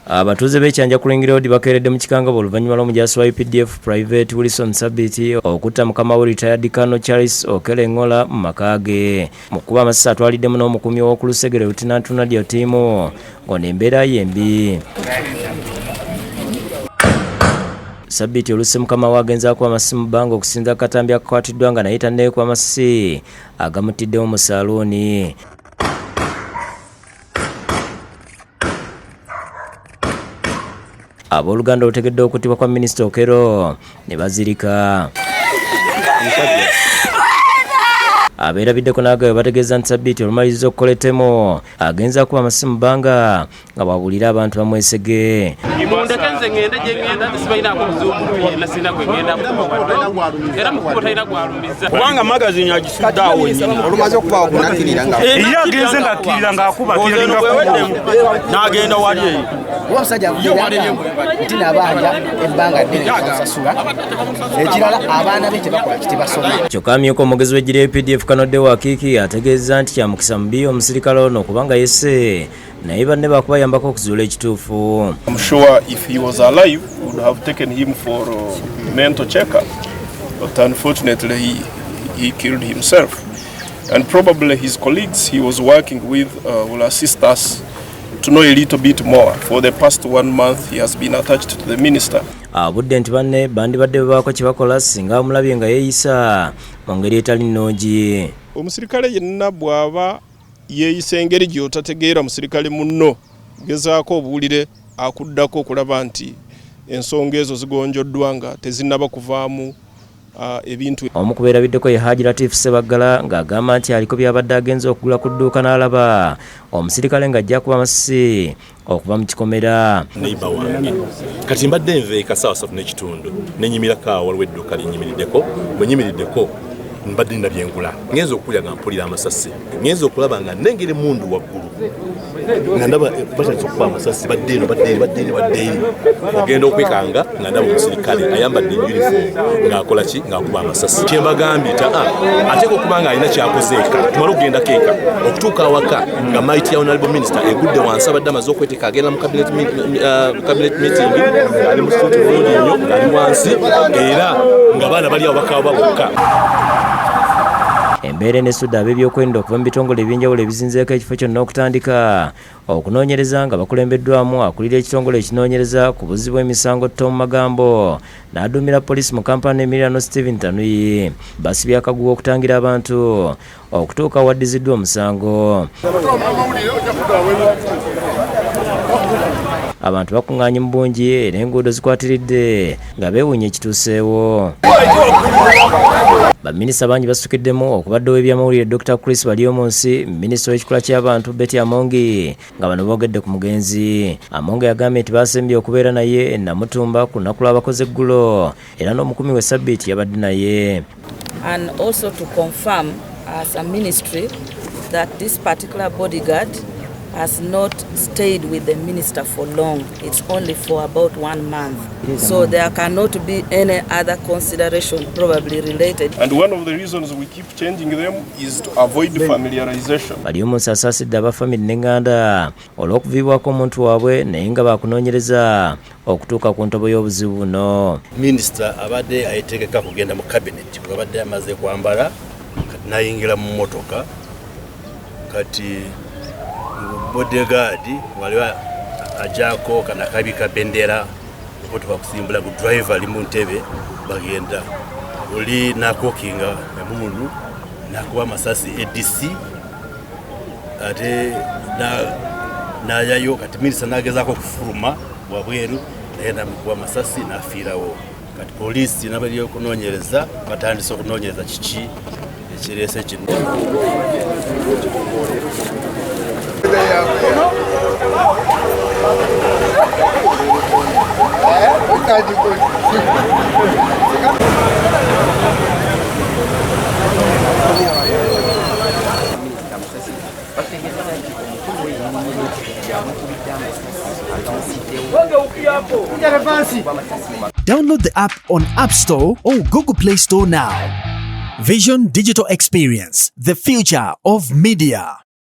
Abatuuze b'ekyanja ku Ring Road bakeeredde mu kikangabo oluvannyuma lw'omujaasi wa UPDF Private Wilson Sabiti okutta mukama we retired Colonel Charles Okele Engola mu maka ge. Mu kuba amasasi atwaliddemu n'omukuumi w'oku Lusegere Lieutenant Nadia Timo ng'ono embeera ye mbi. Sabiti olusse mukama we agenzaako amasasi mu bbanga okusinza akatambi akakwatiddwa nga naye tanneeko amasasi agamutiddewo mu saaluuni. Abooluganda olutegedde okuttibwa kwa minisita Okero ne bazirika. Abeerabiddeko n'agayo bategeeza nti Sabiti olumaliriza okukola ettemo agenza kuba amasasi mu bbanga nga bwabulira abantu bamwesege. Kubanga magazini agisuddeawo olumaze okuba okunakirira nga agenze ng'akkirira ng'akuba n'agenda wali eyo. Omusajja tinabanja ebbanga ddene asasula ekirala abaana be tebakola kitebasoma. Kyokka amyuka omugezi w'eggye UPDF Kanodde Wakiki ategeeza nti kyamukisa mubi omusirikale ono kubanga yesse naye banne bakubayambako okuzuula ekituufu. I'm sure if he was alive we would have taken him for mental checkup, but unfortunately he killed himself, and probably his colleagues he was working with will assist us to know a little bit more. For the past 1 month he has been attached to the minister. Abudde nti banne bandibadde baako kye bakola singa omulabye nga yeeyisa mu ngeri etali nnungi. Omusirikale yenna bw'aba yeeyisa engeri gy'otategeera musirikale munno gezaako obuwulire akuddako okulaba nti ensonga ezo zigonjoddwa nga tezinnaba kuvaamu ebintu. Omu ku beerabiddeko ye Haji Latif Sebaggala ng'agamba nti aliko byabadde agenza okugula ku dduuka n'alaba omusirikale ng'ajja kuba amasasi okuva mu kikomera. Neighbor wange kati mbadde nve kasaawa 3 n'ekitundu nenyimirako awo waliwo edduuka linyimiriddeko bwe nyimiriddeko mbadde ndabye engula ngenza okuwulira nga mpulira amasasi ngenza okulaba nga nnengera emmundu waggulu nga ndaba batandise okuba amasasi badde eno ogenda okwekanga nga ndaba omusirikale ayambadde uniform ng'akola ki ng'akuba amasasi. Kye mbagambye ateeka okuba nga alina kyakozeeka tumale okugendako eka okutuuka awaka nga mighty honorable minister egudde wansi abadde amaze okweteeka agenda mu cabinet meeting ng'ali mu suuti bulungi nnyo ng'ali wansi era ng'abaana bali awo bakaaba bokka. Embeera enesudde ab'ebyokwerinda okuva mu bitongole ebyenjawulo ebizinzeeko ekifo kyonna okutandika okunoonyereza nga bakulembeddwamu akulira ekitongole ekinoonyereza ku buzzi bw'emisango Tom Magambo n'aduumira poliisi mu kampala Emiliano Stephen Tanuyi basibye akaguwa okutangira abantu okutuuka waddiziddwa omusango. Abantu bakuŋŋaanye mu bungi era enguudo zikwatiridde nga beewuunya ekituuseewo. Baminisita bangi basukiddemu okubadde ow'ebyamawulire Dr. Chris Balyomunsi, minisita w'ekikula ky'abantu Betty Amongi nga bano boogedde ku mugenzi. Amongi yagambye nti baasembye okubeera naye e Namutumba ku lunaku lw'abakozi eggulo era n'omukuumi we Sabiti yabadde naye. And also to confirm as a ministry that this particular bodyguard has not stayed with the minister for long. It's only for about 1 month. So there cannot be any other consideration probably related. And one of the reasons we keep changing them is to avoid familiarization. Balyomunsi asaasidde abafamili n'enganda olw'okuviibwako omuntu waabwe naye nga bakunoonyereza okutuuka ku ntobo y'obuzibu buno. Minisita abadde ayetegeka kugenda mu cabinet abadde amaze kwambala kati nayingira mu motoka kati bodyguard waliwa ajako kana kabika bendera motoka kusimbula ku driver ali mu ntebe bagenda oli nakokinga emundu nakuba masasi ADC ate na yayo kati minisa nagezako kufuruma wabweru naenda mukuba masasi nafiirawo kati police nabali okunoonyereza batandise okunoonyereza kiki ekirese kino. Download the app on App Store or Google Play Store now. Vision Digital Experience, the future of media.